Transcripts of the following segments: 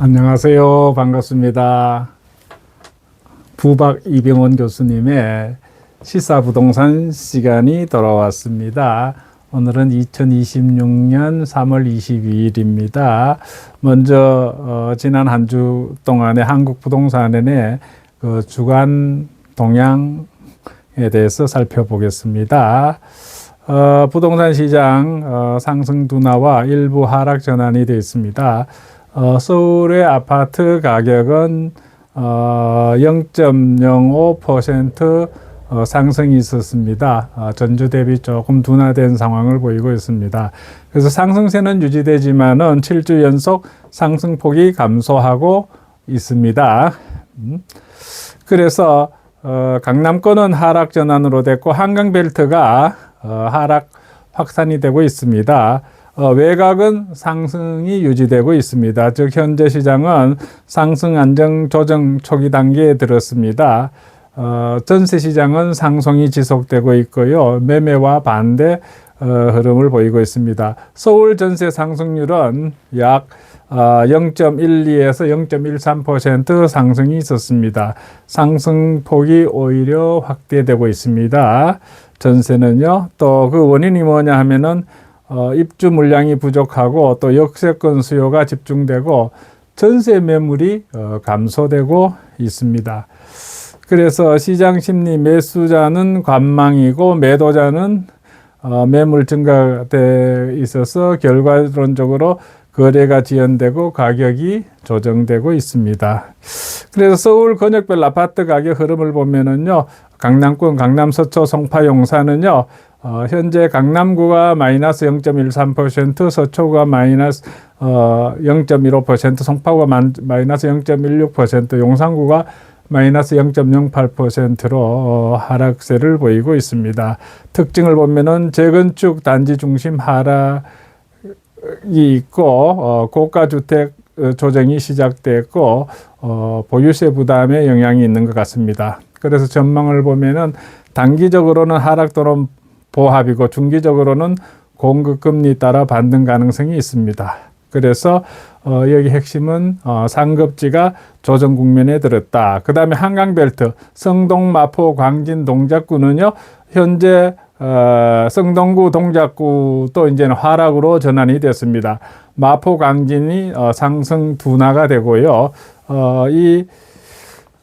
안녕하세요. 반갑습니다. 부박 이병원 교수님의 시사부동산 시간이 돌아왔습니다. 오늘은 2026년 3월 22일입니다. 먼저 지난 한 주 동안의 한국 부동산의 그 주간 동향에 대해서 살펴보겠습니다. 부동산 시장 상승 둔화와 일부 하락 전환이 되어 있습니다. 서울의 아파트 가격은 0.05% 상승이 있었습니다. 전주 대비 조금 둔화된 상황을 보이고 있습니다. 그래서 상승세는 유지되지만은 7주 연속 상승폭이 감소하고 있습니다. 그래서 강남권은 하락 전환으로 됐고 한강벨트가 하락 확산이 되고 있습니다. 외곽은 상승이 유지되고 있습니다. 즉 현재 시장은 상승 안정 조정 초기 단계에 들었습니다. 전세 시장은 상승이 지속되고 있고요. 매매와 반대 흐름을 보이고 있습니다. 서울 전세 상승률은 약 0.12에서 0.13% 상승이 있었습니다. 상승폭이 오히려 확대되고 있습니다. 전세는요. 또 그 원인이 뭐냐 하면은 입주 물량이 부족하고 또 역세권 수요가 집중되고 전세 매물이 감소되고 있습니다. 그래서 시장 심리 매수자는 관망이고 매도자는 매물 증가돼 있어서 결과론적으로 거래가 지연되고 가격이 조정되고 있습니다. 그래서 서울 권역별 아파트 가격 흐름을 보면은요, 강남권, 강남 서초, 송파, 용산은요, 현재 강남구가 마이너스 0.13%, 서초구가 마이너스 0.15%, 송파구가 마이너스 0.16%, 용산구가 마이너스 0.08%로 하락세를 보이고 있습니다. 특징을 보면은 재건축 단지 중심 하락이 있고 고가 주택 조정이 시작됐고 보유세 부담에 영향이 있는 것 같습니다. 그래서 전망을 보면은 단기적으로는 하락 또는 보합이고 중기적으로는 공급금리 따라 반등 가능성이 있습니다. 그래서 여기 핵심은 상급지가 조정 국면에 들었다. 그 다음에 한강벨트, 성동, 마포, 광진, 동작구는요, 현재 성동구, 동작구도 이제는 하락으로 전환이 됐습니다. 마포, 광진이 상승 둔화가 되고요.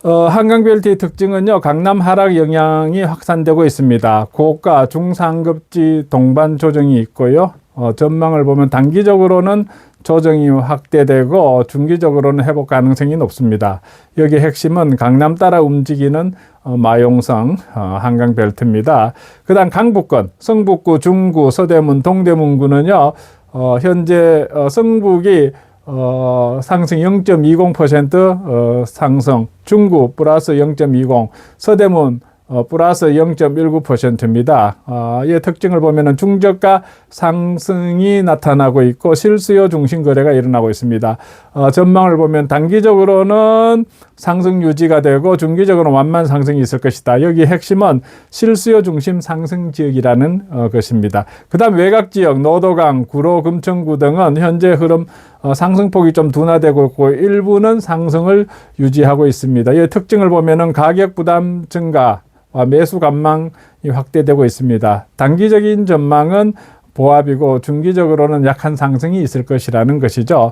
한강벨트의 특징은요, 강남 하락 영향이 확산되고 있습니다. 고가, 중상급지 동반 조정이 있고요. 전망을 보면 단기적으로는 조정이 확대되고 중기적으로는 회복 가능성이 높습니다. 여기 핵심은 강남 따라 움직이는 마용성 한강벨트입니다. 그 다음 강북권, 성북구, 중구, 서대문, 동대문구는요, 현재 성북이 상승 0.20% 상승, 중구 플러스 0.20, 서대문 플러스 0.19%입니다. 이 특징을 보면은 중저가 상승이 나타나고 있고 실수요 중심 거래가 일어나고 있습니다. 전망을 보면 단기적으로는 상승 유지가 되고 중기적으로는 완만 상승이 있을 것이다. 여기 핵심은 실수요 중심 상승 지역이라는 것입니다. 그 다음 외곽 지역, 노도강, 구로, 금천구 등은 현재 흐름 상승폭이 좀 둔화되고 있고 일부는 상승을 유지하고 있습니다. 이 특징을 보면은 가격 부담 증가, 매수 관망이 확대되고 있습니다. 단기적인 전망은 보합이고 중기적으로는 약한 상승이 있을 것이라는 것이죠.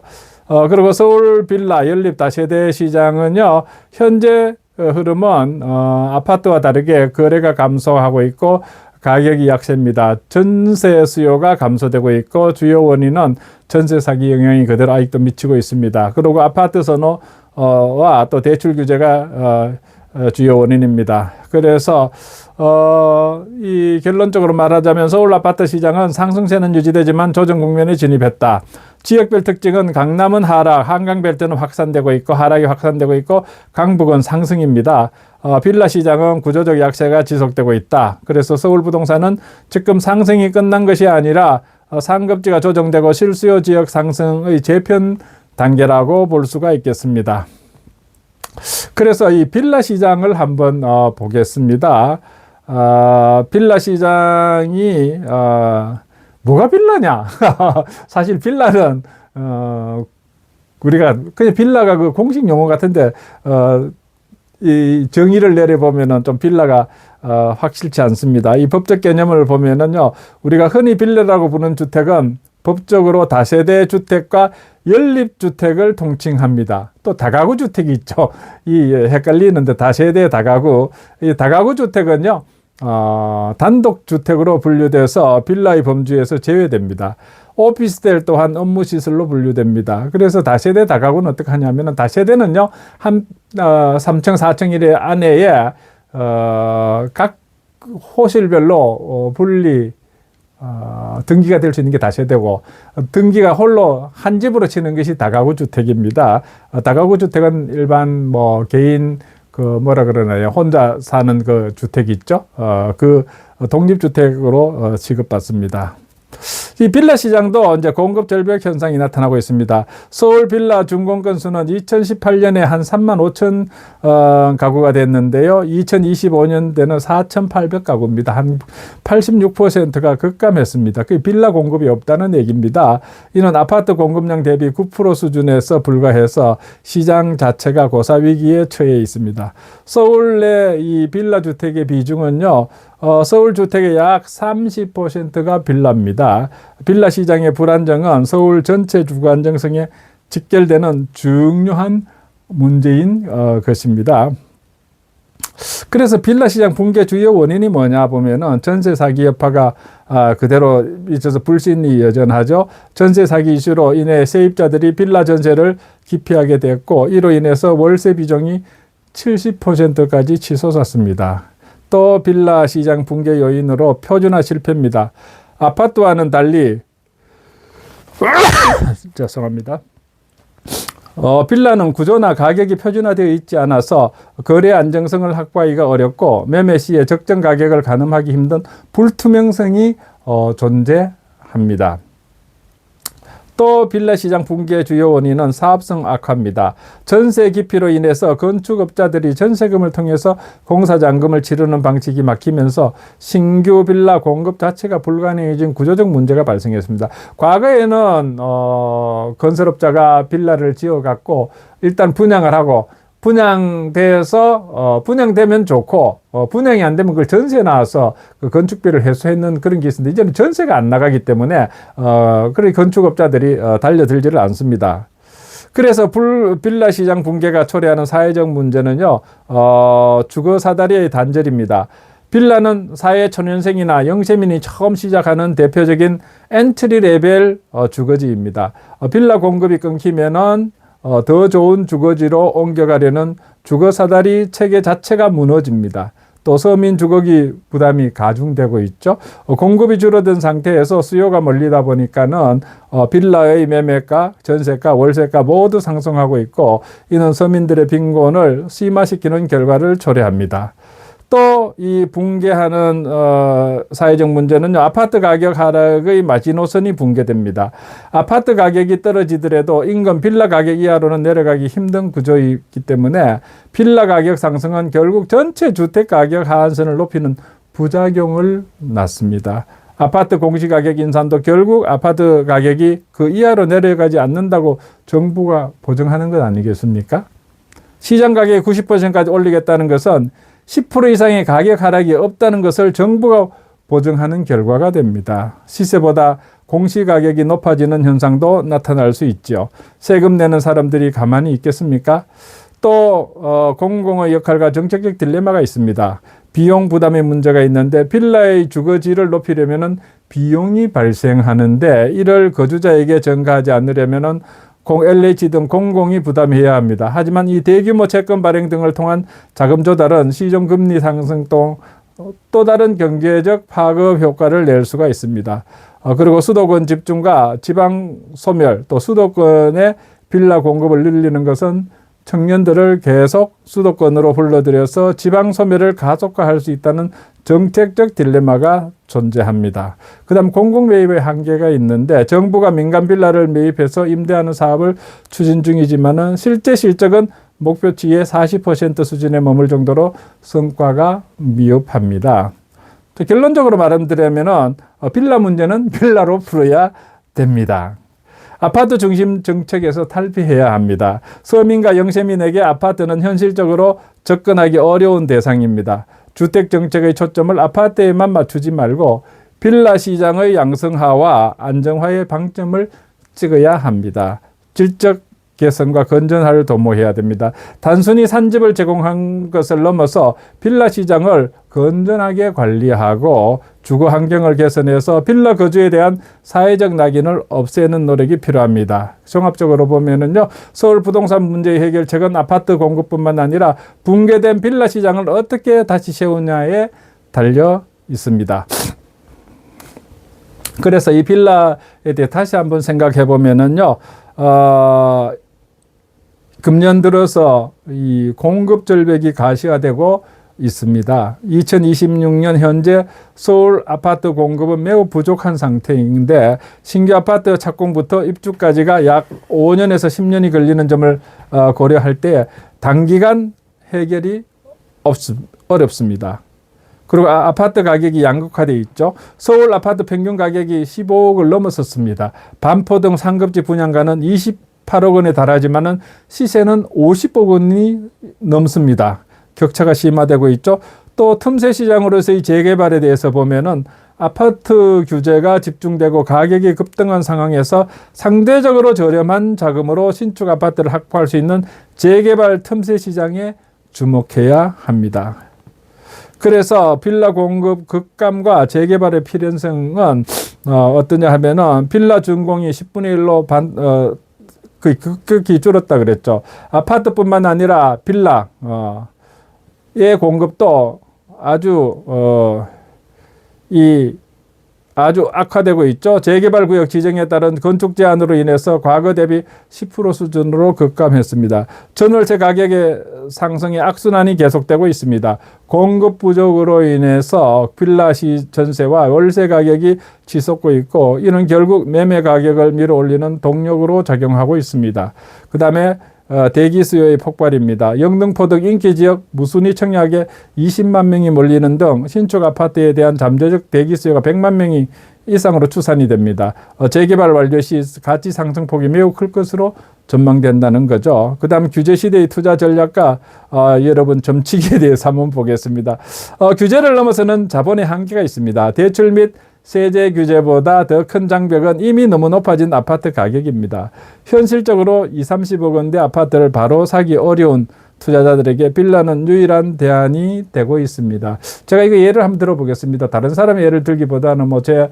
그리고 서울 빌라 연립 다세대 시장은요, 현재 흐름은 아파트와 다르게 거래가 감소하고 있고 가격이 약세입니다. 전세 수요가 감소되고 있고 주요 원인은 전세 사기 영향이 그대로 아직도 미치고 있습니다. 그리고 아파트 선호와 또 대출 규제가 주요 원인입니다. 그래서 이 결론적으로 말하자면 서울 아파트 시장은 상승세는 유지되지만 조정 국면에 진입했다. 지역별 특징은 강남은 하락, 한강벨트는 확산되고 있고 하락이 확산되고 있고 강북은 상승입니다. 빌라 시장은 구조적 약세가 지속되고 있다. 그래서 서울 부동산은 지금 상승이 끝난 것이 아니라 상급지가 조정되고 실수요 지역 상승의 재편 단계라고 볼 수가 있겠습니다. 그래서 이 빌라 시장을 한번 보겠습니다. 빌라 시장이 뭐가 빌라냐? 사실 빌라는 우리가 그냥 빌라가 그 공식 용어 같은데 이 정의를 내려보면은 좀 빌라가 확실치 않습니다. 이 법적 개념을 보면은요, 우리가 흔히 빌라라고 부르는 주택은 법적으로 다세대 주택과 연립주택을 통칭합니다. 또 다가구 주택이 있죠. 이 헷갈리는데 다세대 다가구. 이 다가구 주택은요, 단독 주택으로 분류돼서 빌라의 범주에서 제외됩니다. 오피스텔 또한 업무시설로 분류됩니다. 그래서 다세대 다가구는 어떻게 하냐면은 다세대는요, 한 3층, 4층 이래 안에에 각 호실별로 분리 등기가 될 수 있는 게 다세대고, 등기가 홀로 한 집으로 치는 것이 다가구 주택입니다. 다가구 주택은 일반 뭐 개인 그 뭐라 그러나요? 혼자 사는 그 주택이 있죠. 그 독립주택으로 취급받습니다. 이 빌라 시장도 이제 공급 절벽 현상이 나타나고 있습니다. 서울 빌라 준공 건수는 2018년에 한 3만 5천 가구가 됐는데요. 2025년대는 4,800 가구입니다. 한 86%가 급감했습니다. 그 빌라 공급이 없다는 얘기입니다. 이는 아파트 공급량 대비 9% 수준에서 불과해서 시장 자체가 고사 위기에 처해 있습니다. 서울 내 이 빌라 주택의 비중은요, 서울 주택의 약 30%가 빌라입니다. 빌라 시장의 불안정은 서울 전체 주거 안정성에 직결되는 중요한 문제인 것입니다. 그래서 빌라 시장 붕괴 주요 원인이 뭐냐 보면은 전세 사기 여파가 그대로 있어서 불신이 여전하죠. 전세 사기 이슈로 인해 세입자들이 빌라 전세를 기피하게 됐고, 이로 인해서 월세 비중이 70%까지 치솟았습니다. 또 빌라 시장 붕괴 요인으로 표준화 실패입니다. 아파트와는 달리 죄송합니다. 빌라는 구조나 가격이 표준화되어 있지 않아서 거래 안정성을 확보하기가 어렵고, 매매 시에 적정 가격을 가늠하기 힘든 불투명성이 존재합니다. 또 빌라 시장 붕괴의 주요 원인은 사업성 악화입니다. 전세 기피로 인해서 건축업자들이 전세금을 통해서 공사잔금을 치르는 방식이 막히면서 신규 빌라 공급 자체가 불가능해진 구조적 문제가 발생했습니다. 과거에는 건설업자가 빌라를 지어갖고 일단 분양을 하고, 분양돼서 분양되면 좋고, 분양이 안 되면 그걸 전세 나와서 그 건축비를 회수했는 그런 게 있었는데, 이제는 전세가 안 나가기 때문에 그런 건축업자들이 달려들지를 않습니다. 그래서 빌라 시장 붕괴가 초래하는 사회적 문제는요, 주거 사다리의 단절입니다. 빌라는 사회 초년생이나 영세민이 처음 시작하는 대표적인 엔트리 레벨 주거지입니다. 빌라 공급이 끊기면은 더 좋은 주거지로 옮겨가려는 주거사다리 체계 자체가 무너집니다. 또 서민 주거기 부담이 가중되고 있죠. 공급이 줄어든 상태에서 수요가 몰리다 보니까는 빌라의 매매가, 전세가, 월세가 모두 상승하고 있고, 이는 서민들의 빈곤을 심화시키는 결과를 초래합니다. 또 이 붕괴하는 사회적 문제는요, 아파트 가격 하락의 마지노선이 붕괴됩니다. 아파트 가격이 떨어지더라도 인근 빌라 가격 이하로는 내려가기 힘든 구조이기 때문에 빌라 가격 상승은 결국 전체 주택 가격 하한선을 높이는 부작용을 낳습니다. 아파트 공시가격 인상도 결국 아파트 가격이 그 이하로 내려가지 않는다고 정부가 보증하는 것 아니겠습니까? 시장 가격의 90%까지 올리겠다는 것은 10% 이상의 가격 하락이 없다는 것을 정부가 보증하는 결과가 됩니다. 시세보다 공시가격이 높아지는 현상도 나타날 수 있죠. 세금 내는 사람들이 가만히 있겠습니까? 또 공공의 역할과 정책적 딜레마가 있습니다. 비용 부담의 문제가 있는데, 빌라의 주거지를 높이려면 비용이 발생하는데, 이를 거주자에게 전가하지 않으려면 LH 등 공공이 부담해야 합니다. 하지만 이 대규모 채권 발행 등을 통한 자금 조달은 시중금리 상승 또 다른 경제적 파급 효과를 낼 수가 있습니다. 그리고 수도권 집중과 지방 소멸, 또 수도권의 빌라 공급을 늘리는 것은 청년들을 계속 수도권으로 불러들여서 지방 소멸을 가속화할 수 있다는 정책적 딜레마가 존재합니다. 그 다음 공공 매입의 한계가 있는데, 정부가 민간 빌라를 매입해서 임대하는 사업을 추진 중이지만은 실제 실적은 목표치의 40% 수준에 머물 정도로 성과가 미흡합니다. 결론적으로 말씀드리면은 빌라 문제는 빌라로 풀어야 됩니다. 아파트 중심 정책에서 탈피해야 합니다. 서민과 영세민에게 아파트는 현실적으로 접근하기 어려운 대상입니다. 주택 정책의 초점을 아파트에만 맞추지 말고 빌라 시장의 양성화와 안정화의 방점을 찍어야 합니다. 질적 개선과 건전화를 도모해야 됩니다. 단순히 산집을 제공한 것을 넘어서 빌라 시장을 건전하게 관리하고 주거 환경을 개선해서 빌라 거주에 대한 사회적 낙인을 없애는 노력이 필요합니다. 종합적으로 보면은요, 서울 부동산 문제 해결책은 아파트 공급뿐만 아니라 붕괴된 빌라 시장을 어떻게 다시 세우냐에 달려 있습니다. 그래서 이 빌라에 대해 다시 한번 생각해 보면은요, 금년 들어서 이 공급 절벽이 가시화되고 있습니다. 2026년 현재 서울 아파트 공급은 매우 부족한 상태인데 신규 아파트 착공부터 입주까지가 약 5년에서 10년이 걸리는 점을 고려할 때 단기간 해결이 어렵습니다. 그리고 아파트 가격이 양극화되어 있죠. 서울 아파트 평균 가격이 15억을 넘어섰습니다. 반포 등 상급지 분양가는 28억 원에 달하지만은 시세는 50억 원이 넘습니다. 격차가 심화되고 있죠. 또 틈새 시장으로서의 재개발에 대해서 보면은 아파트 규제가 집중되고 가격이 급등한 상황에서 상대적으로 저렴한 자금으로 신축 아파트를 확보할 수 있는 재개발 틈새 시장에 주목해야 합니다. 그래서 빌라 공급 급감과 재개발의 필연성은 어떠냐 하면은 빌라 준공이 10분의 1로 급격히 줄었다 그랬죠. 아파트뿐만 아니라 빌라의 공급도 아주 악화되고 있죠. 재개발구역 지정에 따른 건축 제한으로 인해서 과거 대비 10% 수준으로 급감했습니다. 전월세 가격의 상승의 악순환이 계속되고 있습니다. 공급 부족으로 인해서 빌라 전세와 월세 가격이 치솟고 있고 이는 결국 매매 가격을 밀어올리는 동력으로 작용하고 있습니다. 그 다음에 대기 수요의 폭발입니다. 영등포 등 인기 지역 무순위 청약에 20만 명이 몰리는 등 신축 아파트에 대한 잠재적 대기 수요가 100만 명이 이상으로 추산이 됩니다. 재개발 완료 시 가치 상승폭이 매우 클 것으로 전망된다는 거죠. 그 다음 규제 시대의 투자 전략과 여러분 점치기에 대해서 한번 보겠습니다. 규제를 넘어서는 자본의 한계가 있습니다. 대출 및 세제 규제보다 더 큰 장벽은 이미 너무 높아진 아파트 가격입니다. 현실적으로 20-30억 원대 아파트를 바로 사기 어려운 투자자들에게 빌라는 유일한 대안이 되고 있습니다. 제가 이거 예를 한번 들어보겠습니다. 다른 사람의 예를 들기보다는 제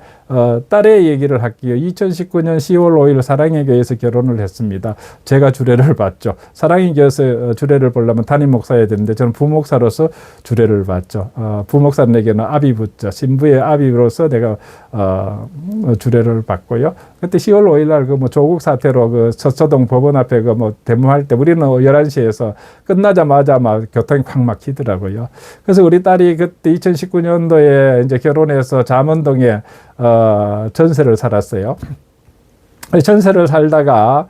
딸의 얘기를 할게요. 2019년 10월 5일 사랑의 교회에서 결혼을 했습니다. 제가 주례를 봤죠. 사랑의 교회에서 주례를 보려면 담임 목사여야 되는데 저는 부목사로서 주례를 봤죠. 부목사에게는 압이 붙죠. 신부의 압이로서 내가 주례를 받고요. 그때 10월 5일 날 조국 사태로 서초동 법원 앞에 데모할 때 우리는 11시에서 끝나자마자 교통이 확 막히더라고요. 그래서 우리 딸이 그때 2019년도에 이제 결혼해서 잠원동에 전세를 살았어요. 전세를 살다가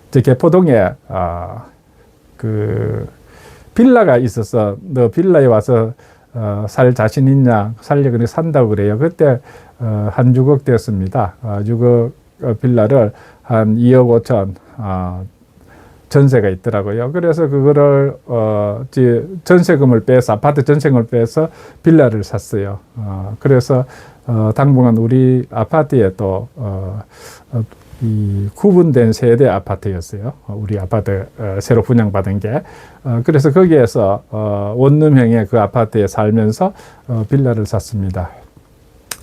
이제 개포동에 그 빌라가 있어서 너 빌라에 와서 살 자신 있냐? 살려고 산다고 그래요. 그때 한 6억 되었습니다. 6억 빌라를 한 2억 5천 전세가 있더라고요. 그래서 그거를 전세금을 빼서 아파트 전세금을 빼서 빌라를 샀어요. 그래서 당분간 우리 아파트에 또 이 구분된 세대 아파트였어요. 우리 아파트 새로 분양받은 게. 그래서 거기에서 원룸형의 그 아파트에 살면서 빌라를 샀습니다.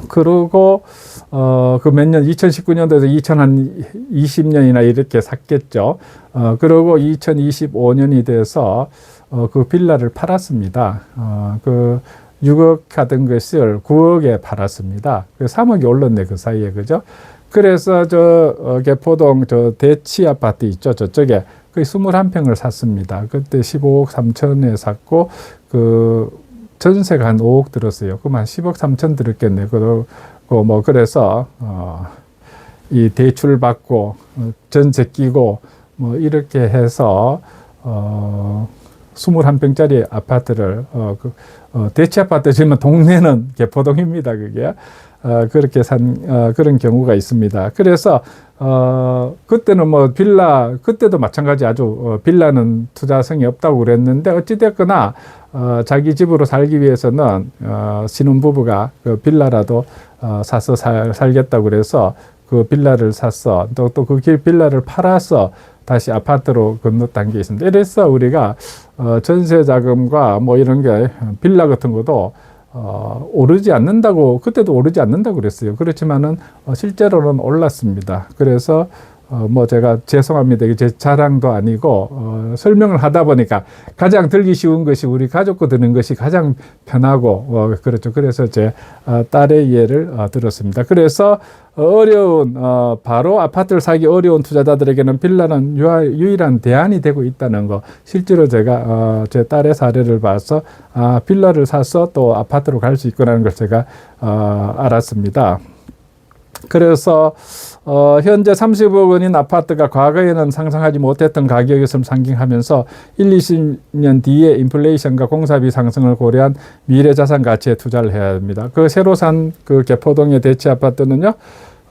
그리고 그 몇 년 2019년도에서 2020년이나 이렇게 샀겠죠. 그리고 2025년이 돼서 그 빌라를 팔았습니다. 그 6억 하던 것을 9억에 팔았습니다. 그 3억이 올랐네 그 사이에 그죠? 그래서 개포동 대치 아파트 있죠. 저쪽에 거의 21평을 샀습니다. 그때 15억 3천에 샀고 그 전세가 한 5억 들었어요. 그럼 한 10억 3천 들었겠네. 그래서 이 대출 받고 전세 끼고 이렇게 해서 21평짜리 아파트를 대치 아파트 지금 동네는 개포동입니다. 그게 그렇게 그런 경우가 있습니다. 그래서 그때는 뭐 빌라, 그때도 마찬가지 아주 빌라는 투자성이 없다고 그랬는데 어찌됐거나 자기 집으로 살기 위해서는 신혼부부가 그 빌라라도 사서 살겠다고 그래서 그 빌라를 샀어. 또 그 빌라를 팔아서 다시 아파트로 건넜다는 게 있습니다. 이래서 우리가 전세 자금과 뭐 이런 게 빌라 같은 것도 오르지 않는다고, 그때도 오르지 않는다고 그랬어요. 그렇지만은 실제로는 올랐습니다. 그래서 뭐 제가 죄송합니다. 이게 제 자랑도 아니고 설명을 하다 보니까 가장 들기 쉬운 것이 우리 가족 거 드는 것이 가장 편하고 그렇죠. 그래서 제 딸의 예를 들었습니다. 그래서 어려운 바로 아파트를 사기 어려운 투자자들에게는 빌라는 유일한 대안이 되고 있다는 거, 실제로 제가 제 딸의 사례를 봐서 빌라를 사서 또 아파트로 갈 수 있구나는 걸 제가 알았습니다. 그래서 현재 30억 원인 아파트가 과거에는 상상하지 못했던 가격에서 상징하면서 20년 뒤에 인플레이션과 공사비 상승을 고려한 미래 자산 가치에 투자를 해야 합니다. 그 새로 산 그 개포동의 대치 아파트는요,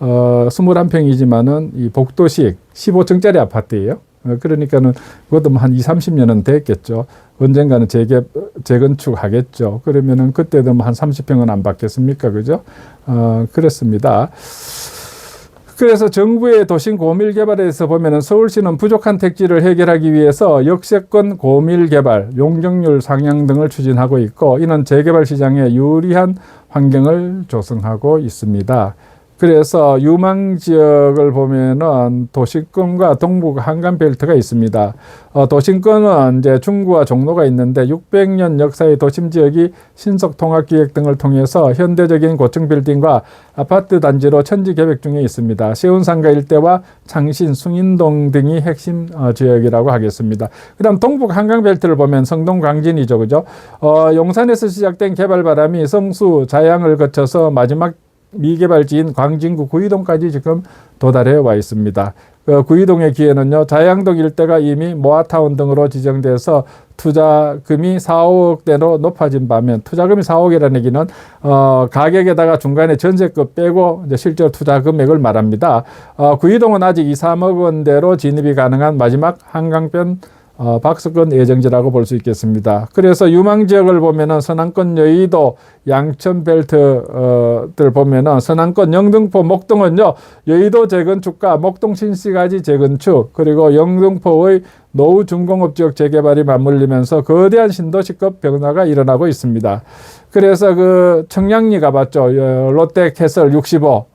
21평이지만은 이 복도식 15층짜리 아파트예요. 그러니까는 그것도 한 20-30년은 됐겠죠. 언젠가는 재건축하겠죠. 그러면은 그때도 한 30평은 안 받겠습니까? 그죠? 그렇습니다. 그래서 정부의 도심 고밀 개발에서 보면은 서울시는 부족한 택지를 해결하기 위해서 역세권 고밀 개발, 용적률 상향 등을 추진하고 있고, 이는 재개발 시장에 유리한 환경을 조성하고 있습니다. 그래서 유망 지역을 보면은 도심권과 동북 한강 벨트가 있습니다. 도심권은 이제 중구와 종로가 있는데 600년 역사의 도심 지역이 신속 통합 기획 등을 통해서 현대적인 고층 빌딩과 아파트 단지로 천지 계획 중에 있습니다. 세운상가 일대와 창신, 숭인동 등이 핵심 지역이라고 하겠습니다. 그다음 동북 한강 벨트를 보면 성동 광진이죠, 그죠? 용산에서 시작된 개발 바람이 성수, 자양을 거쳐서 마지막 미개발지인 광진구 구이동까지 지금 도달해 와 있습니다. 구이동의 기회는요, 자양동 일대가 이미 모아타운 등으로 지정돼서 투자금이 4억대로 높아진 반면, 투자금이 4억이라는 얘기는 가격에다가 중간에 전세급 빼고 이제 실제로 투자 금액을 말합니다. 구이동은 아직 2-3억 원대로 진입이 가능한 마지막 한강변 박스권 예정지라고 볼 수 있겠습니다. 그래서 유망 지역을 보면은 서남권 여의도, 양천 벨트들 보면은 서남권 영등포, 목동은요, 여의도 재건축과 목동 신시가지 재건축, 그리고 영등포의 노후 중공업 지역 재개발이 맞물리면서 거대한 신도시급 변화가 일어나고 있습니다. 그래서 그 청량리 가봤죠. 롯데캐슬 65.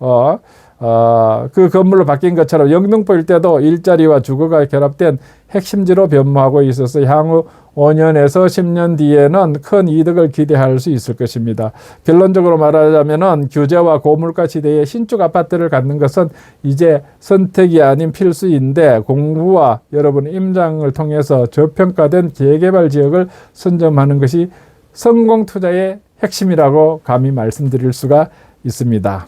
그 건물로 바뀐 것처럼 영등포 일대도 일자리와 주거가 결합된 핵심지로 변모하고 있어서 향후 5년에서 10년 뒤에는 큰 이득을 기대할 수 있을 것입니다. 결론적으로 말하자면은 규제와 고물가 시대에 신축 아파트를 갖는 것은 이제 선택이 아닌 필수인데, 공부와 여러분 임장을 통해서 저평가된 재개발 지역을 선점하는 것이 성공 투자의 핵심이라고 감히 말씀드릴 수가 있습니다.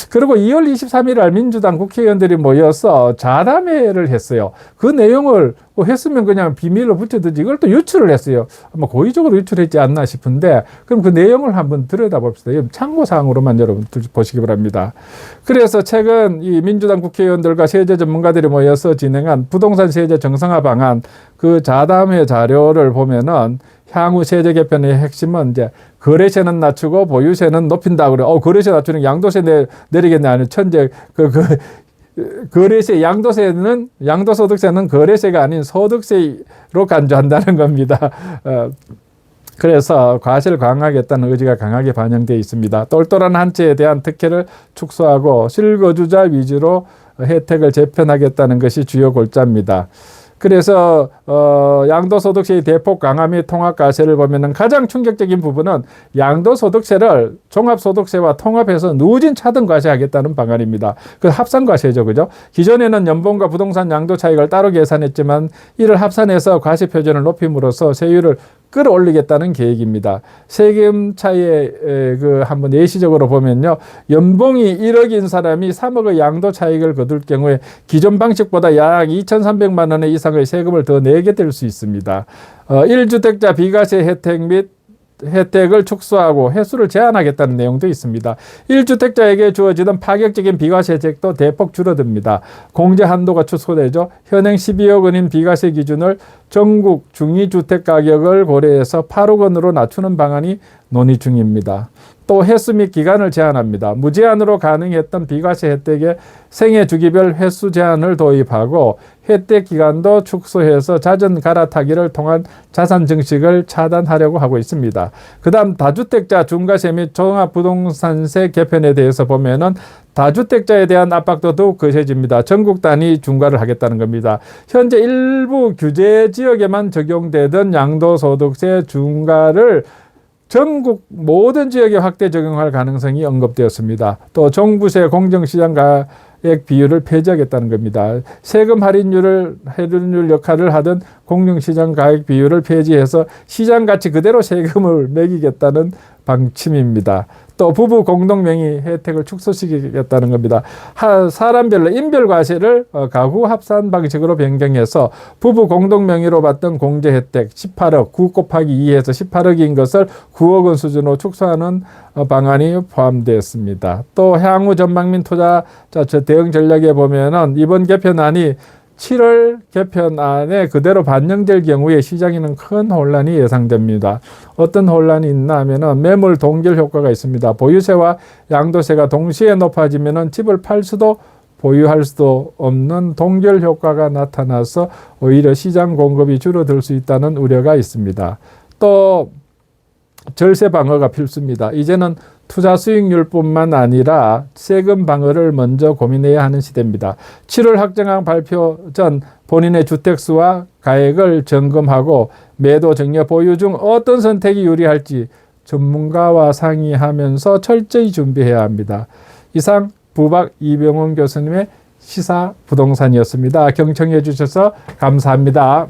그리고 2월 23일 날 민주당 국회의원들이 모여서 자담회를 했어요. 그 내용을 했으면 그냥 비밀로 붙여두지, 이걸 또 유출을 했어요. 아마 고의적으로 유출했지 않나 싶은데, 그럼 그 내용을 한번 들여다봅시다. 참고사항으로만 여러분 보시기 바랍니다. 그래서 최근 이 민주당 국회의원들과 세제 전문가들이 모여서 진행한 부동산 세제 정상화 방안, 그 자담회 자료를 보면은 향후 세제 개편의 핵심은 이제 거래세는 낮추고 보유세는 높인다. 그래. 거래세 낮추는 양도세 내리겠네. 아니, 거래세, 양도소득세는 거래세가 아닌 소득세로 간주한다는 겁니다. 그래서 과세를 강화하겠다는 의지가 강하게 반영되어 있습니다. 똘똘한 한 채에 대한 특혜를 축소하고 실거주자 위주로 혜택을 재편하겠다는 것이 주요 골자입니다. 그래서 양도소득세의 대폭 강화 및 통합과세를 보면은 가장 충격적인 부분은 양도소득세를 종합소득세와 통합해서 누진 차등 과세하겠다는 방안입니다. 그 합산과세죠, 그죠? 기존에는 연봉과 부동산 양도 차익을 따로 계산했지만 이를 합산해서 과세 표준을 높임으로써 세율을 끌어올리겠다는 계획입니다. 세금 차이에 한번 예시적으로 보면요, 연봉이 1억인 사람이 3억의 양도 차익을 거둘 경우에 기존 방식보다 약 2,300만 원 이상의 세금을 더 내게 될 수 있습니다. 1주택자 비과세 혜택 및 혜택을 축소하고 횟수를 제한하겠다는 내용도 있습니다. 1주택자에게 주어지던 파격적인 비과세 혜택도 대폭 줄어듭니다. 공제 한도가 축소되죠. 현행 12억 원인 비과세 기준을 전국 중위주택 가격을 고려해서 8억 원으로 낮추는 방안이 논의 중입니다. 또 횟수 및 기간을 제한합니다. 무제한으로 가능했던 비과세 혜택에 생애 주기별 횟수 제한을 도입하고 혜택 기간도 축소해서 잦은 갈아타기를 통한 자산 증식을 차단하려고 하고 있습니다. 그 다음 다주택자 중과세 및 종합부동산세 개편에 대해서 보면은 다주택자에 대한 압박도 더욱 거세집니다. 전국 단위 중과를 하겠다는 겁니다. 현재 일부 규제 지역에만 적용되던 양도소득세 중과를 전국 모든 지역에 확대 적용할 가능성이 언급되었습니다. 또 종부세 공정시장 가액 비율을 폐지하겠다는 겁니다. 세금 할인율 역할을 하던 공정시장 가액 비율을 폐지해서 시장 가치 그대로 세금을 매기겠다는 방침입니다. 또 부부 공동명의 혜택을 축소시키겠다는 겁니다. 사람별로 인별과세를 가구 합산 방식으로 변경해서 부부 공동명의로 받던 공제 혜택 18억, 9 곱하기 2에서 18억인 것을 9억 원 수준으로 축소하는 방안이 포함되었습니다. 또 향후 전망 및 투자자 대응 전략에 보면은 이번 개편안이 7월 개편안에 그대로 반영될 경우에 시장에는 큰 혼란이 예상됩니다. 어떤 혼란이 있나 하면은 매물 동결 효과가 있습니다. 보유세와 양도세가 동시에 높아지면은 집을 팔 수도 보유할 수도 없는 동결 효과가 나타나서 오히려 시장 공급이 줄어들 수 있다는 우려가 있습니다. 또 절세 방어가 필수입니다. 이제는 투자 수익률뿐만 아니라 세금 방어를 먼저 고민해야 하는 시대입니다. 7월 확정안 발표 전 본인의 주택수와 가액을 점검하고 매도, 증여, 보유 중 어떤 선택이 유리할지 전문가와 상의하면서 철저히 준비해야 합니다. 이상 부박 이병훈 교수님의 시사 부동산이었습니다. 경청해 주셔서 감사합니다.